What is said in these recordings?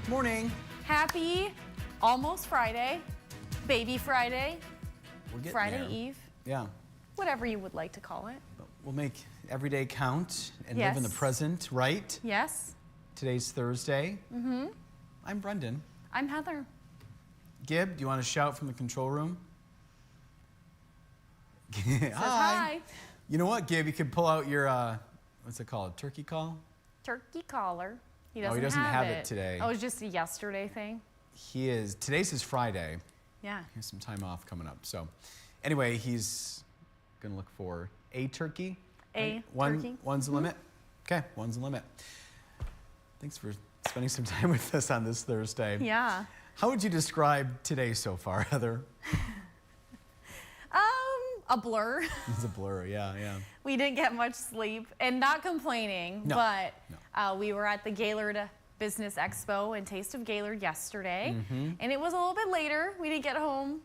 Morning. Happy almost Friday, baby Friday, We're getting Friday there. Eve, Yeah. whatever you would like to call it. We'll make every day count and live in the Yes. present, right? Yes. Today's Thursday. I'm Brendan. I'm Heather. Gib, do you want to shout from the control room? Says hi. You know what, Gib? You could pull out your, what's it called? Turkey call? Turkey caller. He Oh, doesn't, he doesn't have it today. Oh, it's just a yesterday thing? Today's his Friday. Yeah. He has some time off coming up. So anyway, he's going to look for a turkey. A turkey. One's the limit? Okay, one's the limit. Thanks for spending some time with us on this Thursday. Yeah. How would you describe today so far, Heather? A blur. It's a blur, yeah. We didn't get much sleep, and not complaining, No, but we were at the Gaylord Business Expo and Taste of Gaylord yesterday, and it was a little bit later. We didn't get home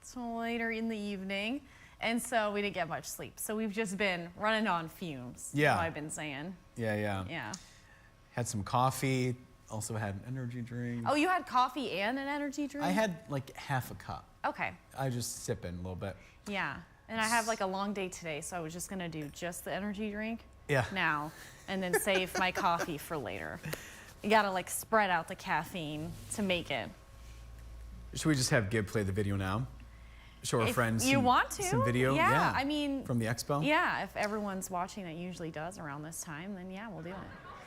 until later in the evening, and so we didn't get much sleep. So we've just been running on fumes. Yeah. That's what I've been saying. Yeah. Had some coffee, also had an energy drink. Oh, you had coffee and an energy drink? I had like half a cup. Okay. I just sip in a little bit. Yeah. And I have like a long day today, so I was just gonna do just the energy drink Yeah. now, and then save my coffee for later. You gotta like spread out the caffeine to make it. Should we just have Gib play the video now? Show our If friends you want to. some video? Yeah, I mean. From the expo? Yeah, if everyone's watching, that usually does around this time, then yeah, we'll do it.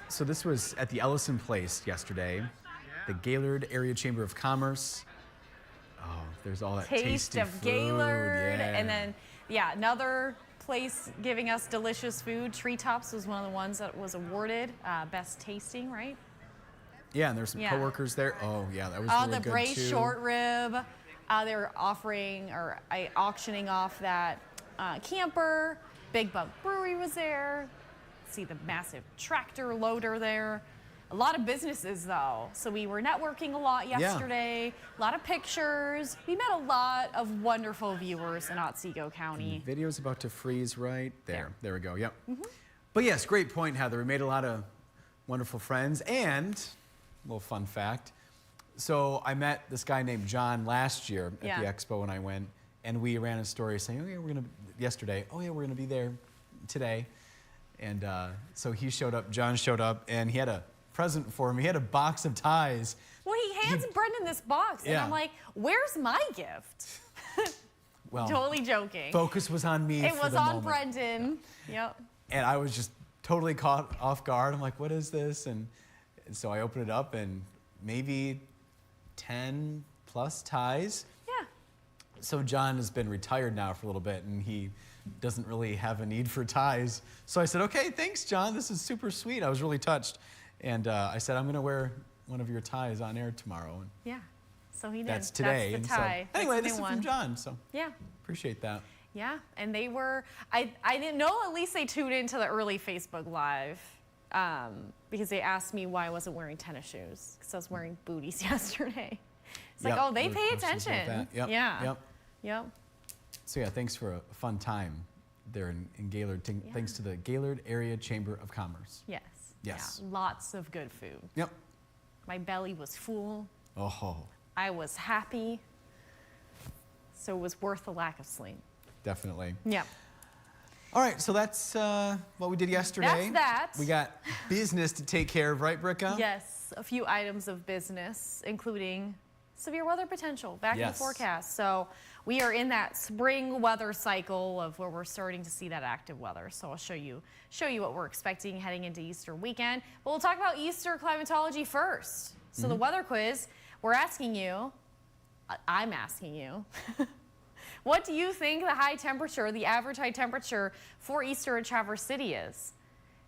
So this was at the Ellison Place yesterday, the Gaylord Area Chamber of Commerce. Oh, there's all that Taste tasty of food. Gaylord, Yeah. and then another place giving us delicious food. Treetops was one of the ones that was awarded best tasting, right? Yeah, and there's some coworkers there. Oh yeah, that was really The good braised too. short rib. They were offering or auctioning off that camper. Big Bug Brewery was there. See the massive tractor loader there. A lot of businesses though. So we were networking a lot yesterday. A lot of pictures. We met a lot of wonderful viewers in Otsego County. The video's about to freeze right there. There we go. Yep. But yes, great point, Heather. We made a lot of wonderful friends, and a little fun fact. So I met this guy named John last year at the expo when I went, and we ran a story saying, "Oh yeah, we're gonna be there today." And so he showed up. John showed up, and he had a present for him. He had a box of ties. Well, he hands Brendan this box, and I'm like, "Where's my gift?" Well, totally joking. Focus was on me. It for was the on moment. Brendan. Yep. And I was just totally caught off guard. I'm like, "What is this?" And so I opened it up, and maybe 10 plus ties. Yeah. So John has been retired now for a little bit, and he doesn't really have a need for ties. So I said, "Okay, thanks, John. This is super sweet." I was really touched. And I said, "I'm going to wear one of your ties on air tomorrow." And Yeah. So he did. that's today. That's the and tie. so, anyway, That's this the is new from one. John. So Yeah. appreciate that. Yeah. And they were, I didn't know, at least they tuned into the early Facebook Live because they asked me why I wasn't wearing tennis shoes because I was wearing booties yesterday. It's like, oh, they pay attention. Yep. Yeah. Yep. Yep. So yeah, thanks for a fun time there in Gaylord. Thanks to the Gaylord Area Chamber of Commerce. Yes. Yes. Yeah. Lots of good food. Yep. My belly was full. Oh, I was happy. So it was worth the lack of sleep. definitely. Yeah. All right, so that's what we did yesterday. That's that. We got business to take care of, right, Bricca? Yes, a few items of business, including severe weather potential back in the forecast. So we are in that spring weather cycle of where we're starting to see that active weather. So I'll show you what we're expecting heading into Easter weekend. But we'll talk about Easter climatology first. So the weather quiz, we're asking you, I'm asking you, what do you think the high temperature, the average high temperature for Easter in Traverse City is?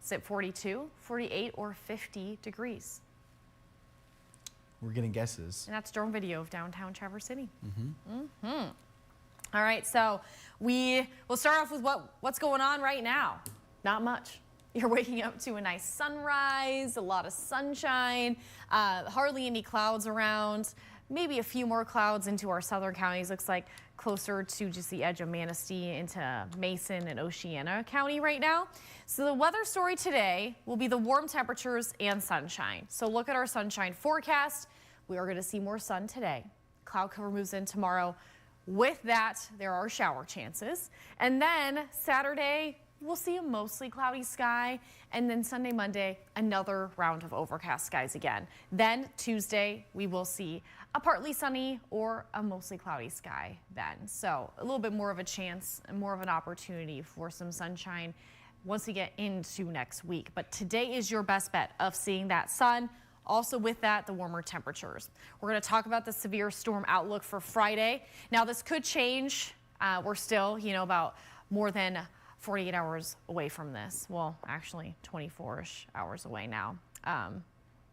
Is it 42, 48, or 50 degrees? We're getting guesses. And that's drone video of downtown Traverse City. All right, so we'll start off with what's going on right now. Not much. You're waking up to a nice sunrise, a lot of sunshine, hardly any clouds around. maybe a few more clouds into our southern counties. Looks like closer to just the edge of Manistee into Mason and Oceana County right now. So the weather story today will be the warm temperatures and sunshine. So look at our sunshine forecast. We are going to see more sun today. Cloud cover moves in tomorrow. With that, there are shower chances. And then Saturday, we'll see a mostly cloudy sky. And then Sunday, Monday, another round of overcast skies again. Then Tuesday, we will see a partly sunny or a mostly cloudy sky then. So a little bit more of a chance and more of an opportunity for some sunshine once we get into next week. But today is your best bet of seeing that sun. Also with that, the warmer temperatures. We're going to talk about the severe storm outlook for Friday. Now this could change. We're still, about more than 48 hours away from this. Well, actually 24-ish hours away now.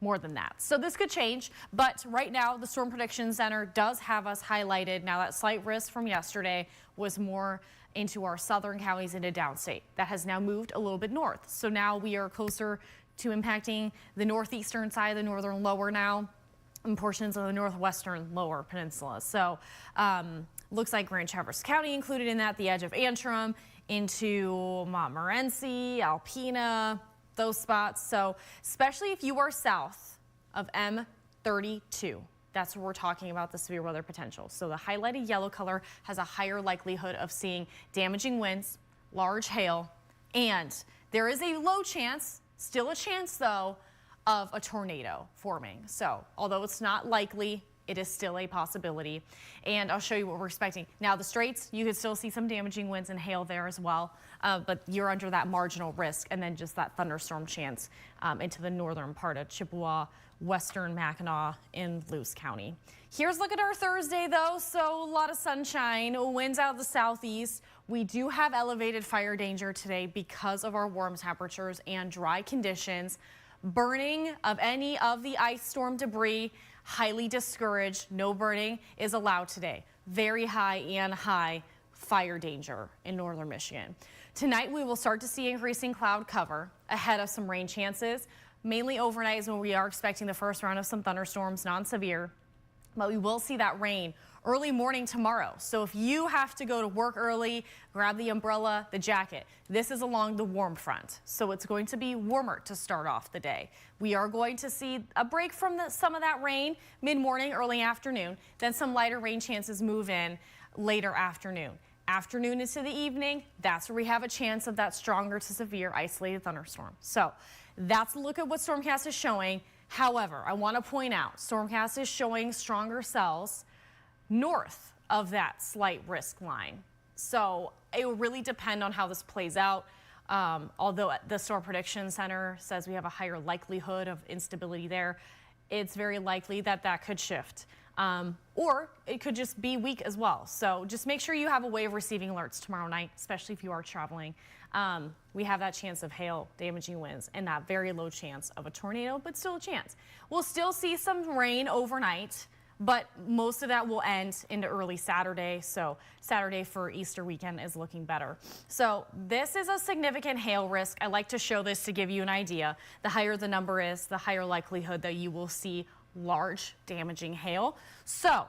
More than that. So this could change, but right now the Storm Prediction Center does have us highlighted. Now that slight risk from yesterday was more into our southern counties into downstate. That has now moved a little bit north. So now we are closer to impacting the northeastern side of the northern lower now and portions of the northwestern lower peninsula. So looks like Grand Traverse County included in that, the edge of Antrim into Montmorency, Alpena, those spots. So especially if you are south of M32, that's where we're talking about the severe weather potential. So the highlighted yellow color has a higher likelihood of seeing damaging winds, large hail, and there is a low chance, still a chance though, of a tornado forming. So although it's not likely, it is still a possibility. And I'll show you what we're expecting. Now the Straits, you could still see some damaging winds and hail there as well, but you're under that marginal risk, and then just that thunderstorm chance into the northern part of Chippewa, western Mackinac, and Luce County. Here's a look at our Thursday though. So a lot of sunshine, winds out of the southeast. We do have elevated fire danger today because of our warm temperatures and dry conditions. Burning of any of the ice storm debris, highly discouraged. No burning is allowed today. Very high and high fire danger in northern Michigan. Tonight we will start to see increasing cloud cover ahead of some rain chances. Mainly overnight is when we are expecting the first round of some thunderstorms, non-severe, but we will see that rain early morning tomorrow. So if you have to go to work early, grab the umbrella, the jacket. This is along the warm front, so it's going to be warmer to start off the day. We are going to see a break from some of that rain mid-morning, early afternoon. Then some lighter rain chances move in later afternoon. Afternoon into the evening, that's where we have a chance of that stronger to severe isolated thunderstorm. So that's a look at what Stormcast is showing. However, I want to point out, Stormcast is showing stronger cells north of that slight risk line. So it will really depend on how this plays out. Although the Storm Prediction Center says we have a higher likelihood of instability there, it's very likely that that could shift. Or it could just be weak as well. So just make sure you have a way of receiving alerts tomorrow night, especially if you are traveling. We have that chance of hail, damaging winds, and that very low chance of a tornado, but still a chance. We'll still see some rain overnight, but most of that will end into early Saturday. So Saturday for Easter weekend is looking better. So this is a significant hail risk. I like to show this to give you an idea. The higher the number is, the higher likelihood that you will see large damaging hail. So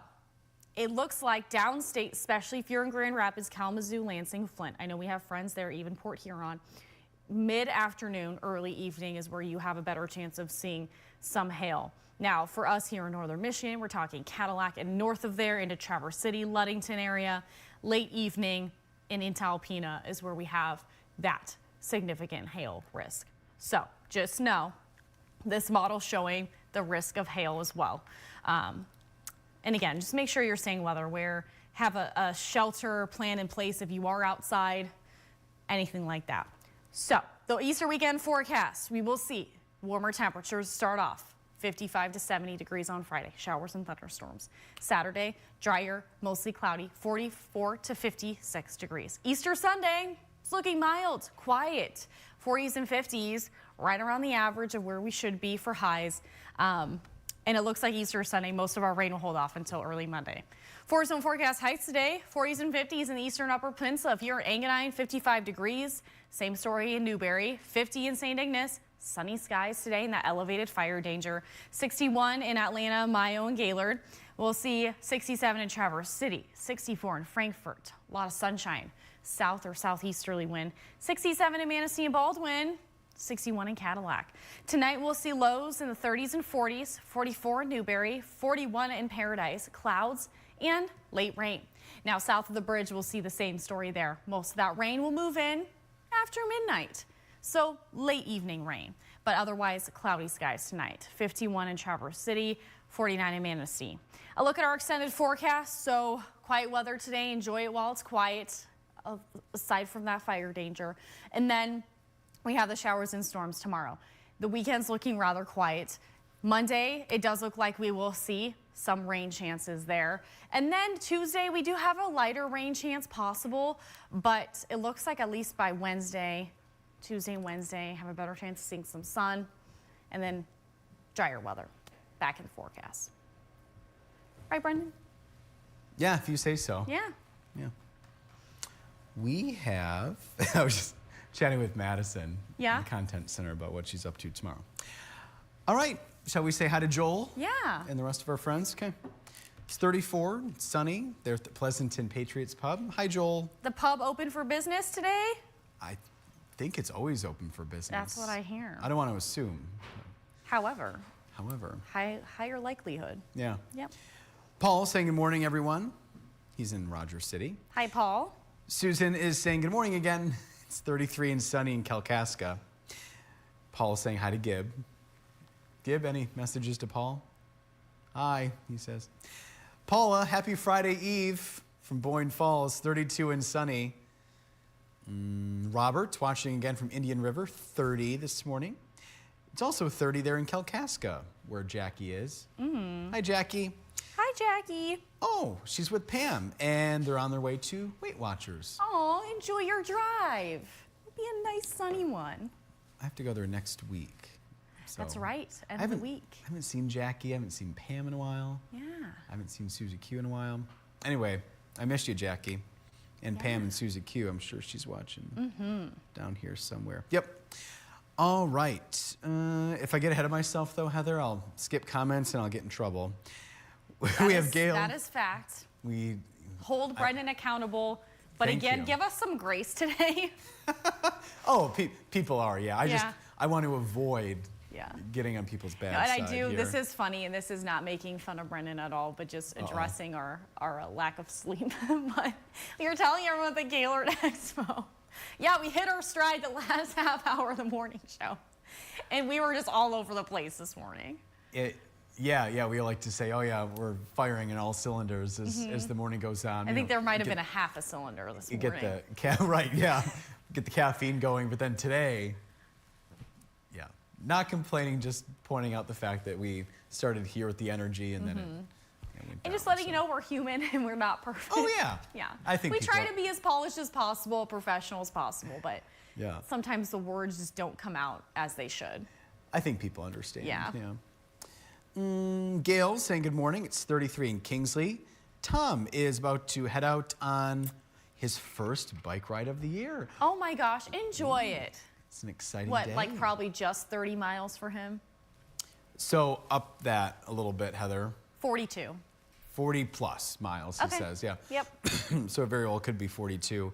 it looks like downstate, especially if you're in Grand Rapids, Kalamazoo, Lansing, Flint. I know we have friends there, even Port Huron. Mid-afternoon, early evening is where you have a better chance of seeing some hail. Now, for us here in northern Michigan, we're talking Cadillac and north of there into Traverse City, Ludington area. Late evening and into Alpena is where we have that significant hail risk. So just know this model showing the risk of hail as well. And again, just make sure you're staying weather aware. Have a shelter plan in place if you are outside, anything like that. So the Easter weekend forecast, we will see warmer temperatures start off 55 to 70 degrees on Friday, showers and thunderstorms. Saturday, drier, mostly cloudy, 44 to 56 degrees. Easter Sunday, it's looking mild, quiet, 40s and 50s, right around the average of where we should be for highs. And it looks like Easter Sunday, most of our rain will hold off until early Monday. 4-zone forecast heights today, 40s and 50s in the eastern upper peninsula. If you're in Engadine, 55 degrees. Same story in Newberry, 50 in St. Ignace. Sunny skies today and that elevated fire danger. 61 in Atlanta, Mayo, and Gaylord. We'll see 67 in Traverse City, 64 in Frankfort, a lot of sunshine, south or southeasterly wind, 67 in Manistee and Baldwin, 61 in Cadillac. Tonight we'll see lows in the 30s and 40s, 44 in Newberry, 41 in Paradise, clouds and late rain. Now south of the bridge we'll see the same story there. Most of that rain will move in after midnight, so late evening rain, but otherwise cloudy skies tonight. 51 in Traverse City, 49 in Manistee. A look at our extended forecast. So quiet weather today. Enjoy it while it's quiet, aside from that fire danger. And then we have the showers and storms tomorrow. The weekend's looking rather quiet. Monday, it does look like we will see some rain chances there. And then Tuesday, we do have a lighter rain chance possible, but it looks like at least by Wednesday, Tuesday and Wednesday, have a better chance of seeing some sun, and then drier weather back in the forecast. Right, Brendan? Yeah, if you say so. Yeah. Yeah. We have, I was just chatting with Madison in the Content Center about what she's up to tomorrow. All right, shall we say hi to Joel? Yeah. And the rest of our friends? Okay. It's 34, it's sunny. They're at the Pleasanton Patriots Pub. Hi, Joel. The pub open for business today? I think it's always open for business. That's what I hear. I don't want to assume. However, higher likelihood. Yeah. Yep. Paul saying good morning, everyone. He's in Rogers City. Hi, Paul. Susan is saying good morning again. It's 33 and sunny in Kalkaska. Paul is saying hi to Gib. Gib, any messages to Paul? Hi, he says. Paula, happy Friday Eve from Boyne Falls, 32 and sunny. Robert, watching again from Indian River, 30 this morning. It's also 30 there in Kalkaska, where Jackie is. Hi, Jackie. Hi, Jackie. Oh, she's with Pam, and they're on their way to Weight Watchers. Oh, enjoy your drive. It'll be a nice sunny one. I have to go there next week. So That's right, end of the week. I haven't seen Jackie, I haven't seen Pam in a while. Yeah. I haven't seen Susie Q in a while. Anyway, I missed you, Jackie. And Pam and Susie Q, I'm sure she's watching down here somewhere. Yep. All right. If I get ahead of myself, though, Heather, I'll skip comments and I'll get in trouble. We have Gail. That is fact. We hold Brendan accountable. But again, give us some grace today. Oh, people are, yeah. I want to avoid getting on people's bad side. And I do. Here. This is funny, and this is not making fun of Brendan at all, but just addressing our lack of sleep. But we were telling everyone at the Gaylord Expo. Yeah, we hit our stride the last half hour of the morning show, and we were just all over the place this morning. Yeah, we like to say, oh yeah, we're firing in all cylinders as the morning goes on. I think there might have been a half a cylinder this morning. You get the get the caffeine going, but then today, not complaining, just pointing out the fact that we started here with the energy and then it went and down, just letting you know we're human and we're not perfect. Oh yeah. Yeah. I think we try to be as polished as possible, professional as possible, but sometimes the words just don't come out as they should. I think people understand. Yeah. Gail saying good morning. It's 33 in Kingsley. Tom is about to head out on his first bike ride of the year. Oh my gosh, enjoy it. It's an exciting day. What, like probably just 30 miles for him? So up that a little bit, Heather. 42. 40 plus miles, he says, yeah. Yep. So it very well could be 42.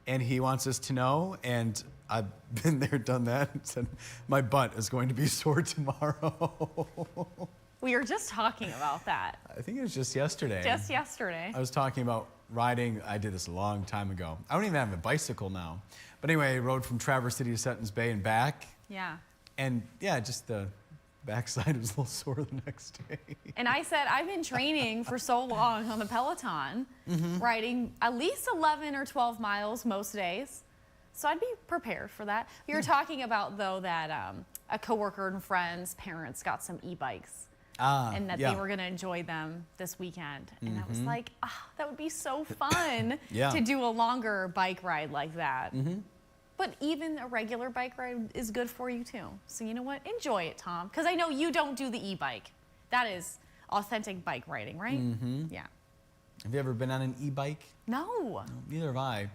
And he wants us to know, and I've been there, done that, and said, my butt is going to be sore tomorrow. We were just talking about that. I think it was just yesterday. Just yesterday. I was talking about riding. I did this a long time ago. I don't even have a bicycle now. But anyway, I rode from Traverse City to Sutton's Bay and back. Yeah. And yeah, just the backside was a little sore the next day. And I said, I've been training for so long on the Peloton, riding at least 11 or 12 miles most days. So I'd be prepared for that. We were talking about, though, that a coworker and friend's parents got some e-bikes. And that they were going to enjoy them this weekend. And I was like, that would be so fun to do a longer bike ride like that. But even a regular bike ride is good for you, too. So you know what? Enjoy it, Tom. Because I know you don't do the e-bike. That is authentic bike riding, right? Yeah. Have you ever been on an e-bike? No. Neither have I.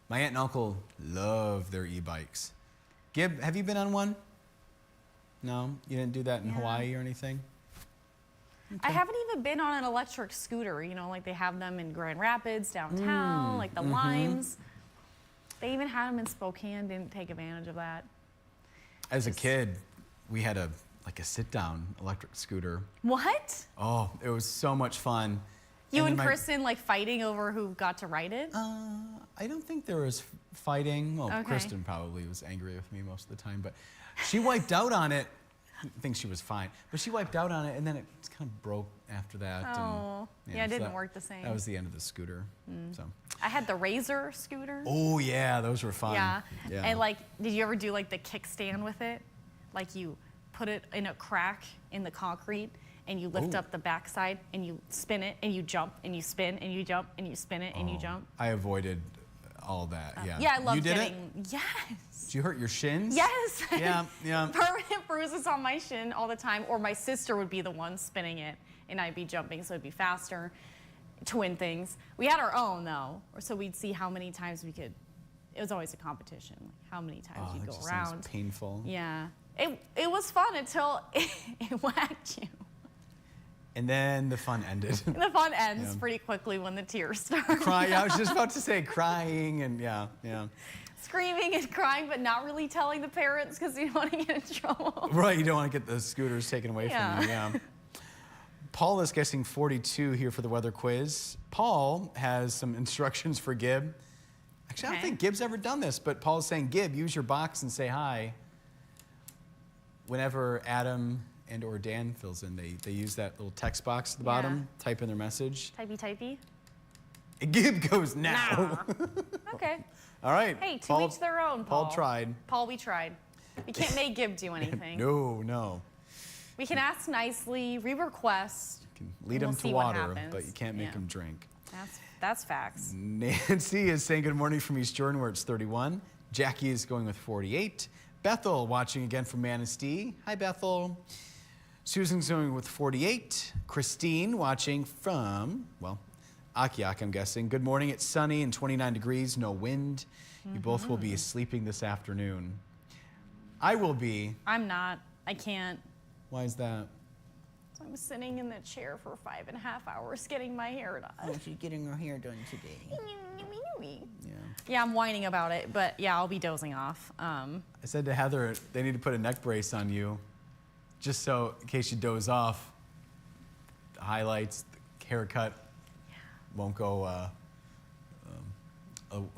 My aunt and uncle love their e-bikes. Gib, have you been on one? No? You didn't do that in Hawaii or anything? I haven't even been on an electric scooter, you know, like they have them in Grand Rapids, downtown, like the Limes. They even had them in Spokane, didn't take advantage of that. As a kid, we had a sit-down electric scooter. What? Oh, it was so much fun. You and Kristen like fighting over who got to ride it? I don't think there was fighting. Well, Okay. Kristen probably was angry with me most of the time, but she wiped out on it. I think she was fine, but she wiped out on it, and then it kind of broke after that. Oh, and, yeah, it so didn't that- work the same. That was the end of the scooter. So. I had the Razor scooter. Oh yeah, those were fun. Yeah. And like, did you ever do like the kickstand with it? Like you put it in a crack in the concrete and you lift up the backside and you spin it and you jump and you spin and you jump and you spin it and you jump. I avoided all that. Yeah. Yeah, I love You did getting. it? Yes. Did you hurt your shins? Yes. Yeah. Yeah. Permanent bruises on my shin all the time, or my sister would be the one spinning it and I'd be jumping, so it'd be faster. Twin things. We had our own though, so we'd see how many times we could. It was always a competition, like how many times you that go just around. sounds painful. Yeah, it was fun until it whacked you. And then the fun ended. And the fun ends pretty quickly when the tears start. Crying. I was just about to say crying and yeah. Screaming and crying, but not really telling the parents because you don't want to get in trouble. Right. You don't want to get the scooters taken away from you. Yeah. Paul is guessing 42 here for the weather quiz. Paul has some instructions for Gib. Actually, I don't think Gib's ever done this, but Paul is saying, Gib, use your box and say hi. Whenever Adam and or Dan fills in, they use that little text box at the bottom, type in their message. Typey. Gib goes now. Okay. All right. Hey, to Paul, each their own, Paul. Paul tried. Paul, we tried. We can't make Gib do anything. No. We can ask nicely, request. You can lead We'll him to see what water, happens. but you can't make him drink. That's facts. Nancy is saying good morning from East Jordan, where it's 31. Jackie is going with 48. Bethel watching again from Manistee. Hi, Bethel. Susan's going with 48. Christine watching from, well, Akiak, I'm guessing. Good morning. It's sunny and 29 degrees, no wind. You both will be sleeping this afternoon. I will be. I'm not. I can't. Why is that? I'm sitting in the chair for 5.5 hours getting my hair done. Oh, she's getting her hair done today. Yeah. Yeah, I'm whining about it, but yeah, I'll be dozing off. I said to Heather, they need to put a neck brace on you, just so in case you doze off, the highlights, the haircut won't go a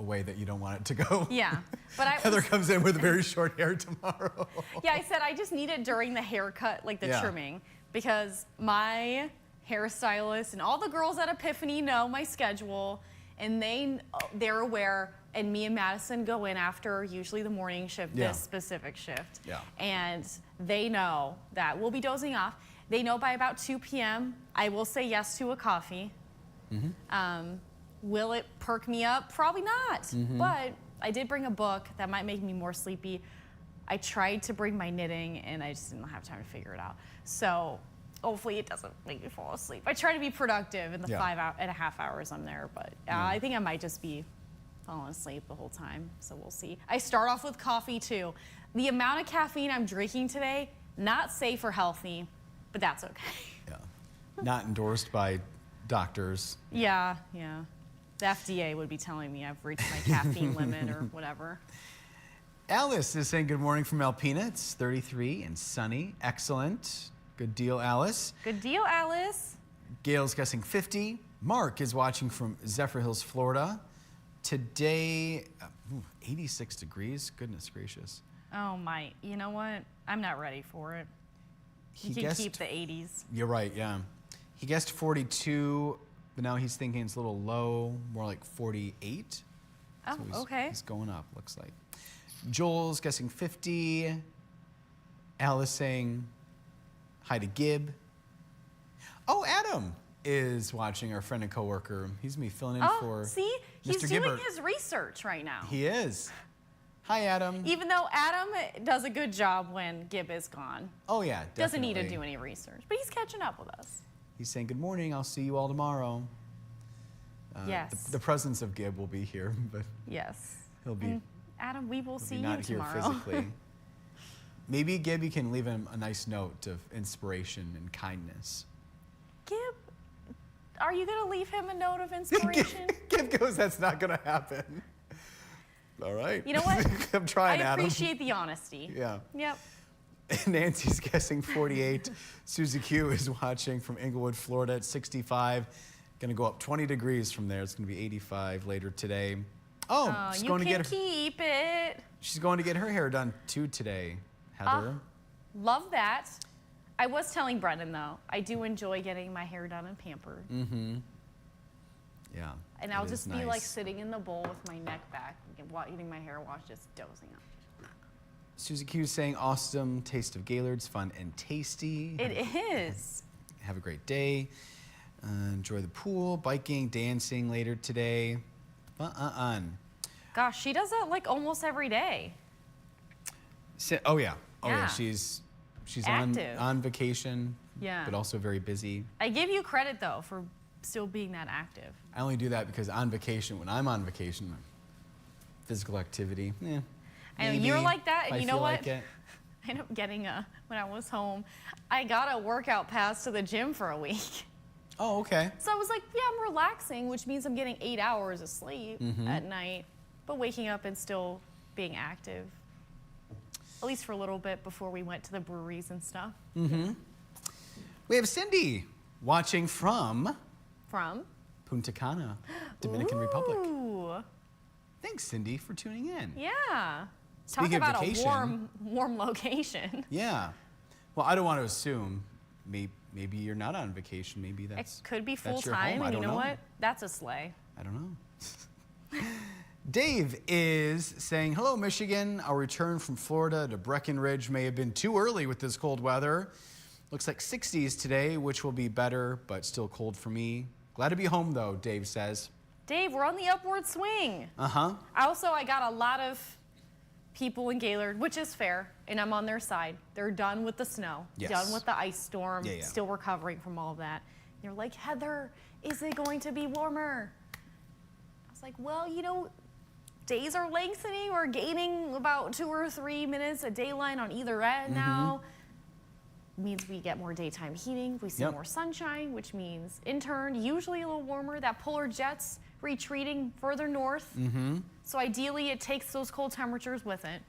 way that you don't want it to go. Yeah, but Heather comes in with very short hair tomorrow. Yeah, I said I just need it during the haircut, like the trimming, because my hairstylist and all the girls at Epiphany know my schedule, and they're aware. And me and Madison go in after usually the morning shift, this specific shift. Yeah. And they know that we'll be dozing off. They know by about 2 p.m. I will say yes to a coffee. Will it perk me up? Probably not. But I did bring a book that might make me more sleepy. I tried to bring my knitting, and I just didn't have time to figure it out. So hopefully it doesn't make me fall asleep. I try to be productive in the 5.5 hours I'm there, but I think I might just be falling asleep the whole time, so we'll see. I start off with coffee too. The amount of caffeine I'm drinking today, not safe or healthy, but that's okay. Yeah. Not endorsed by doctors. Yeah. The FDA would be telling me I've reached my caffeine limit or whatever. Alice is saying good morning from Alpena. It's 33 and sunny. Excellent. Good deal, Alice. Good deal, Alice. Gail's guessing 50. Mark is watching from Zephyr Hills, Florida. Today, 86 degrees. Goodness gracious. Oh my, you know what? I'm not ready for it. You can keep the 80s. You're right, yeah. He guessed 42, but now he's thinking it's a little low, more like 48. Oh, So okay. He's going up, looks like. Joel's guessing 50. Alice saying hi to Gib. Oh, Adam is watching, our friend and coworker. He's me filling in for see? He's Mr. doing Gibbert. his research right now. He is. Hi, Adam. Even though Adam does a good job when Gib is gone. Oh, yeah, definitely. Doesn't need to do any research, but he's catching up with us. He's saying, good morning, I'll see you all tomorrow. Yes. The presence of Gib will be here, but Yes. he'll be, And Adam, we will see you not here tomorrow. physically. Maybe Gib, you can leave him a nice note of inspiration and kindness. Are you going to leave him a note of inspiration? Kim goes, that's not going to happen. All right. You know what? I'm trying, I Adam. appreciate the honesty. Yeah. Yep. Nancy's guessing 48. Susie Q is watching from Inglewood, Florida at 65. Going to go up 20 degrees from there. It's going to be 85 later today. Oh, she's going to get her. Keep it. She's going to get her hair done too today, Heather. Love that. I was telling Brendan though, I do enjoy getting my hair done and pampered. Mm-hmm. Yeah. And I'll just be like nice. sitting in the bowl with my neck back, eating my hair wash, just dozing off. Susie Q is saying awesome taste of Gaylord's, fun and tasty. It is. Have a great day. Enjoy the pool, biking, dancing later today. Fun. Gosh, she does that like almost every day. Oh yeah. Oh yeah. Yeah. She's Active. on vacation. Yeah. But also very busy. I give you credit though for still being that active. I only do that because on vacation, when I'm on vacation, physical activity. I know you're like that, and you know what? Like it. I ended up getting when I was home, I got a workout pass to the gym for a week. Oh, okay. So I was like, yeah, I'm relaxing, which means I'm getting 8 hours of sleep at night, but waking up and still being active. At least for a little bit before we went to the breweries and stuff. Mm-hmm. We have Cindy watching from Punta Cana, Dominican Republic. Ooh. Thanks, Cindy, for tuning in. Yeah. Speaking Talk of about vacation, a warm location. Yeah. Well, I don't want to assume. Maybe you're not on vacation. Maybe It that's could be full that's your time, home. I and you don't know what? That's a sleigh. I don't know. Dave is saying, hello, Michigan. Our return from Florida to Breckenridge may have been too early with this cold weather. Looks like 60s today, which will be better, but still cold for me. Glad to be home, though, Dave says. Dave, we're on the upward swing. Uh-huh. I got a lot of people in Gaylord, which is fair, and I'm on their side. They're done with the snow, Yes. done with the ice storm, Yeah. still recovering from all of that. They're like, Heather, is it going to be warmer? I was like, well, days are lengthening. We're gaining about 2 or 3 minutes of daylight on either end now. Means we get more daytime heating. We see more sunshine, which means in turn, usually a little warmer. That polar jet's retreating further north. So ideally, it takes those cold temperatures with it.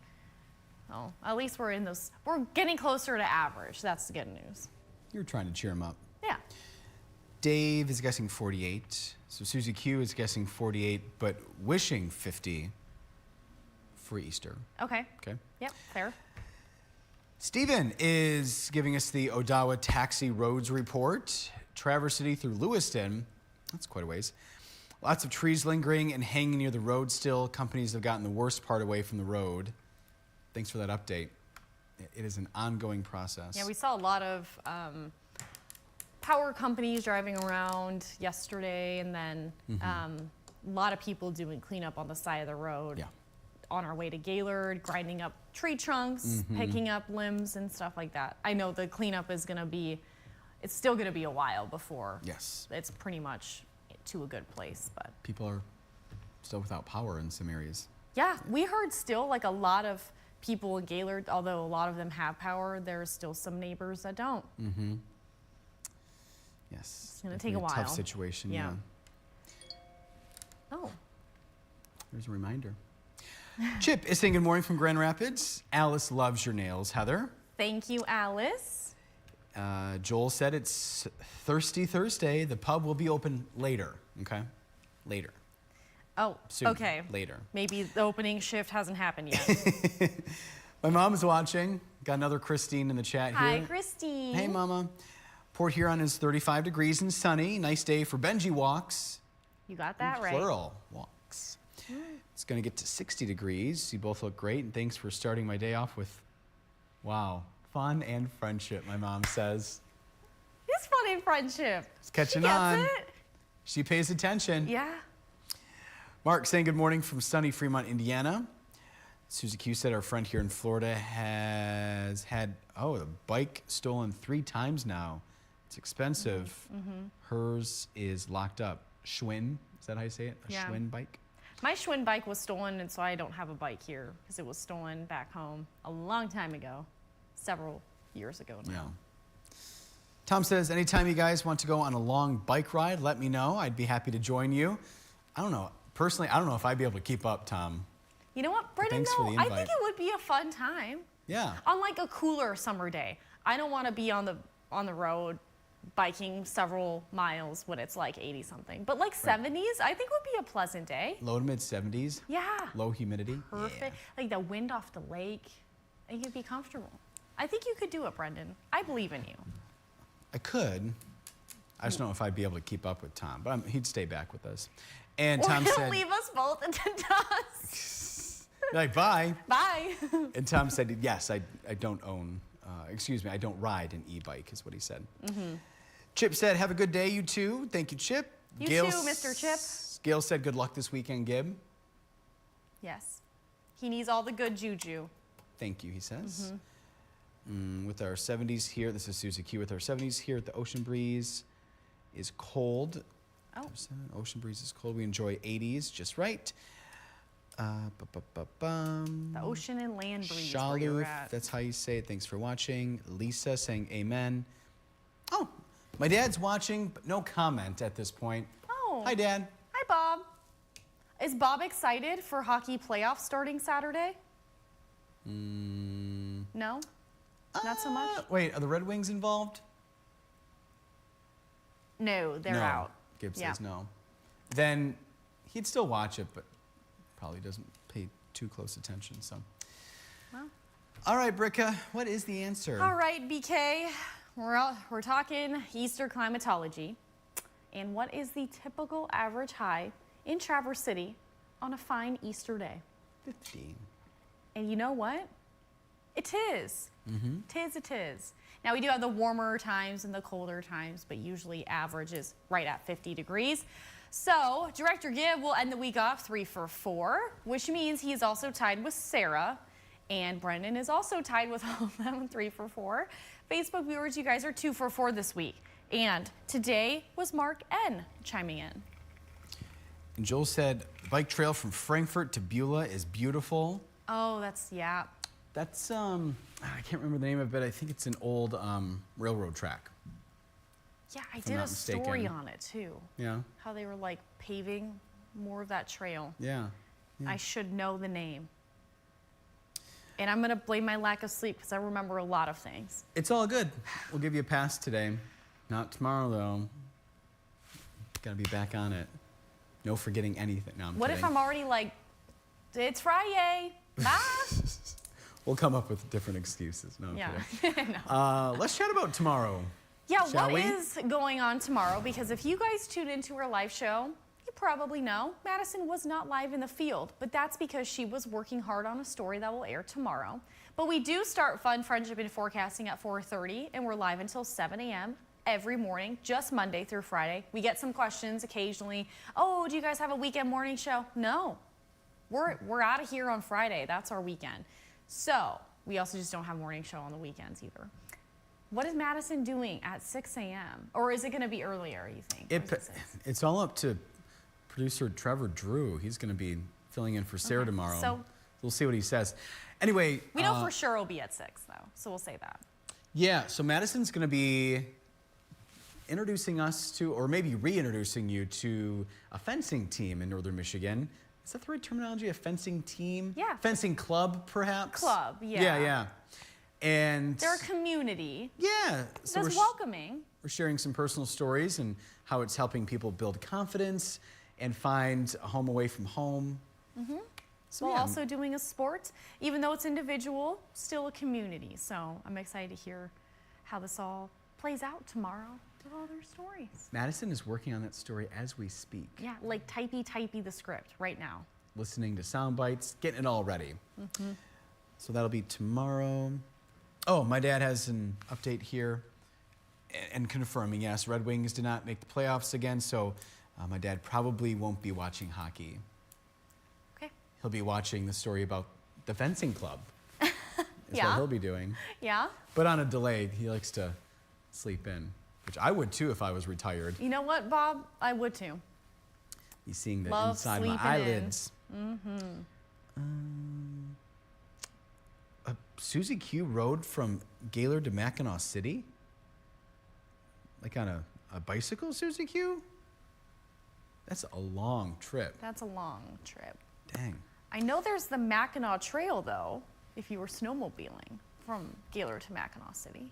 Oh, at least we're getting closer to average. That's the good news. You're trying to cheer him up. Yeah. Dave is guessing 48. So Susie Q is guessing 48, but wishing 50 for Easter. Okay. Okay. Yep, fair. Stephen is giving us the Odawa Taxi Roads report. Traverse City through Lewiston. That's quite a ways. Lots of trees lingering and hanging near the road still. Companies have gotten the worst part away from the road. Thanks for that update. It is an ongoing process. Yeah, we saw a lot of power companies driving around yesterday, and then a lot of people doing cleanup on the side of the road. Yeah. On our way to Gaylord, grinding up tree trunks, picking up limbs and stuff like that. I know the cleanup is it's still gonna be a while before Yes. it's pretty much to a good place, but. People are still without power in some areas. Yeah, we heard still like a lot of people in Gaylord, although a lot of them have power, there's still some neighbors that don't. Yes. It's gonna Definitely take a while. Tough situation, Yeah. Oh, There's a reminder. Chip is saying good morning from Grand Rapids. Alice loves your nails, Heather. thank you, Alice. Joel said it's Thirsty Thursday. The pub will be open later, okay? Later. Oh, Soon. okay. Later. Maybe the opening shift hasn't happened yet. My mom is watching. Got another Christine in the chat here. Hi, Christine. Hey, Mama. Port Huron is 35 degrees and sunny. Nice day for Benji walks. You got that right. Plural walks. It's going to get to 60 degrees. You both look great, and thanks for starting my day off with, wow, fun and friendship, my mom says. It's fun in friendship. It's catching She gets on. it. She pays attention. Yeah. Mark saying good morning from sunny Fremont, Indiana. Susie Q said our friend here in Florida has had, the bike stolen 3 times now. It's expensive. Hers is locked up. Schwinn, is that how you say it? A Yeah. Schwinn bike? My Schwinn bike was stolen, and so I don't have a bike here because it was stolen back home a long time ago, several years ago now. Yeah. Tom says, anytime you guys want to go on a long bike ride, let me know. I'd be happy to join you. I don't know. Personally, I don't know if I'd be able to keep up, Tom. You know what, Brendan, thanks for the I invite. think it would be a fun time. Yeah. On like a cooler summer day. I don't want to be on the road biking several miles when it's like 80 something. But like 70s, I think would be a pleasant day. Low to mid 70s. Yeah. Low humidity. Perfect. Yeah. Like the wind off the lake. And you'd be comfortable. I think you could do it, Brendan. I believe in you. I could. I just don't know if I'd be able to keep up with Tom, but he'd stay back with us. And Or Tom he'll said, leave us both in the dust. like, bye. Bye. And Tom said, yes, I don't own, I don't ride an e-bike, is what he said. Chip said, have a good day, you two. Thank you, Chip. You Gail too, Mr. Chip. Gail said, good luck this weekend, Gib. Yes. He needs all the good juju. Thank you, he says. With our 70s here, this is Susie Q, with our 70s here at the Ocean Breeze is cold. Oh. Ocean Breeze is cold. We enjoy 80s just right. The ocean and land breeze where you're Shaluth, at. that's how you say it. Thanks for watching. Lisa saying amen. Oh, my dad's watching, but no comment at this point. Oh. Hi, Dad. Hi, Bob. Is Bob excited for hockey playoffs starting Saturday? No? Not so much? Wait, are the Red Wings involved? No, they're no. out. Gibbs Yeah. says no. Then he'd still watch it, but probably doesn't pay too close attention. So, Well. all right, Bricca, what is the answer? All right, BK, we're talking Easter climatology. And what is the typical average high in Traverse City on a fine Easter day? 50. And you know what? It is. It is. Now, we do have the warmer times and the colder times, but usually average is right at 50 degrees. So, Director Gibb will end the week off 3 for 4, which means he is also tied with Sarah. And Brendan is also tied with all of them 3 for 4. Facebook viewers, you guys are 2 for 4 this week. And today was Mark N. chiming in. And Joel said, the bike trail from Frankfurt to Beulah is beautiful. Oh, yeah. That's, I can't remember the name of it. I think it's an old railroad track. Yeah, I I'm did not a story mistaken. on it too. Yeah, How they were like paving more of that trail. yeah. I should know the name. And I'm going to blame my lack of sleep because I remember a lot of things. It's all good. We'll give you a pass today. Not tomorrow, though. Got to be back on it. No forgetting anything. No, I'm What kidding. if I'm already like, it's Friday, bye? We'll come up with different excuses. No, I'm Yeah. kidding. No. Let's chat about tomorrow. Yeah, Shall what we? is going on tomorrow? Because if you guys tune into our live show, you probably know Madison was not live in the field, but that's because she was working hard on a story that will air tomorrow. But we do start Fun Friendship and Forecasting at 4:30, and we're live until 7 a.m. every morning, just Monday through Friday. We get some questions occasionally. Oh, do you guys have a weekend morning show? No. We're out of here on Friday. That's our weekend. So we also just don't have morning show on the weekends either. What is Madison doing at 6 a.m.? Or is it going to be earlier, you think? Or is it 6? It's all up to producer Trevor Drew. He's going to be filling in for Sarah tomorrow. So we'll see what he says. Anyway. We know for sure it'll be at 6, though, so we'll say that. Yeah, so Madison's going to be introducing us to, or maybe reintroducing you to a fencing team in Northern Michigan. Is that the right terminology? A fencing team? Yeah. Fencing club, perhaps? Club, yeah. Yeah, yeah. And They're a community. yeah, so That's welcoming. we're sharing some personal stories and how it's helping people build confidence and find a home away from home. So While yeah, also doing a sport, even though it's individual, still a community. So I'm excited to hear how this all plays out tomorrow with all their stories. Madison is working on that story as we speak. Yeah, like typey the script right now. Listening to sound bites, getting it all ready. So that'll be tomorrow. Oh, my dad has an update here and confirming, yes, Red Wings did not make the playoffs again, so my dad probably won't be watching hockey. Okay. He'll be watching the story about the fencing club. Is Yeah. what he'll be doing. Yeah. But on a delay, he likes to sleep in, which I would too if I was retired. You know what, Bob? I would too. Be seeing the Love inside of my sleeping in. eyelids. Susie Q rode from Gaylord to Mackinac City? Like on a bicycle, Susie Q? That's a long trip. That's a long trip. Dang. I know there's the Mackinac Trail, though, if you were snowmobiling from Gaylord to Mackinac City.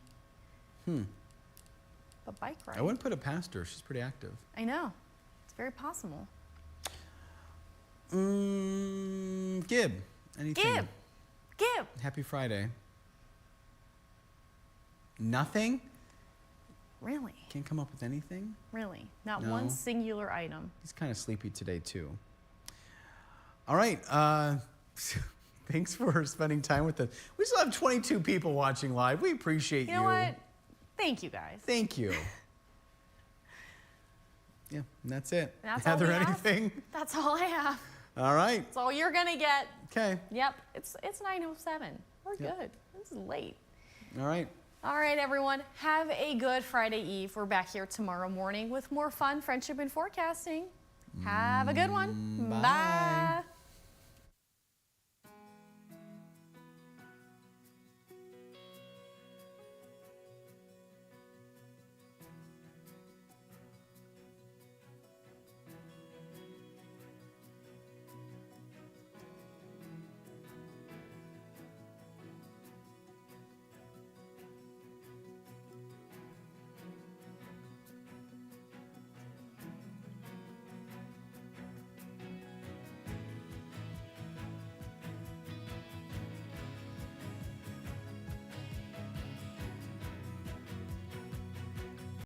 But bike ride. I wouldn't put it past her. She's pretty active. I know. It's very possible. Gib. Anything? Gib. Happy Friday. Nothing? Really? Can't come up with anything? Really? Not No. one singular item. He's kind of sleepy today, too. All right. Thanks for spending time with us. We still have 22 people watching live. We appreciate you. You know what? Thank you, guys. Thank you. Yeah, and that's it. That's all Heather, we have. anything? That's all I have. All right. That's all you're gonna get. Okay. Yep. It's 9:07. We're good. This is late. All right. All right, everyone. Have a good Friday Eve. We're back here tomorrow morning with more fun, friendship, and forecasting. Have a good one. Bye. Bye.